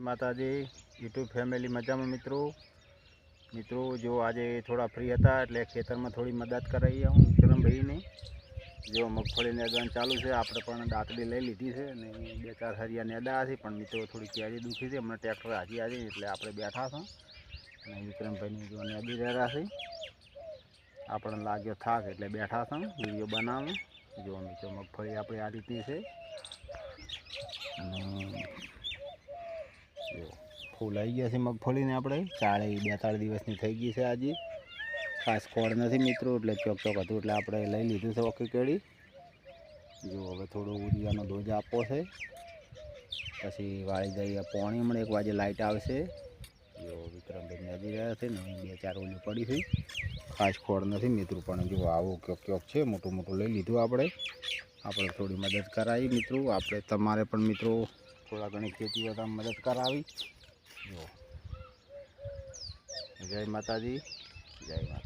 માતાજી YouTube family મજામાં મિત્રો જો આજે થોડા ફ્રી હતા એટલે ખેતરમાં થોડી મદદ કરાવી હું વિક્રમભાઈને। જો મગફળી નેદવાનું ચાલુ છે, આપણે પણ દાંતડી લઈ લીધી છે અને 2-4 હરિયા નેદા છે, પણ મિત્રો થોડી કેરી દુખી છે, હમણાં ટ્રેક્ટર હાજી આજે એટલે આપણે બેઠા છો અને વિક્રમભાઈને જો નેદી રહ્યા છે। આપણને લાગ્યો થાક એટલે બેઠા છો વિડીયો બનાવો। જો મિત્રો મગફળી આપણે આ રીતની છે અને જો ફૂલ આવી ગયા છે મગફળીને આપણે 42 દિવસની થઈ ગઈ છે આજે। ખાસ ખોડ નથી મિત્રો, એટલે ચોક હતું એટલે આપણે લઈ લીધું છે ઓકે કેળી। જો હવે થોડો ઉરિયાનો ડોઝ આપવો છે, પછી વાળી દઈએ પાણી। હમણાં 1 વાગે લાઇટ આવશે। જો વિક્રમભાઈ નદી રહ્યા છે ને 2-4 ઓલી પડી છે, ખાસ ખોડ નથી મિત્રો, પણ જો આવું ક્યોક છે મોટું લઈ લીધું આપણે થોડી મદદ કરાવી મિત્રો। આપણે તમારે પણ મિત્રો થોડા ઘણી ખેતી હોય તો મદદ કરાવી। જો જય માતાજી, જય માતા।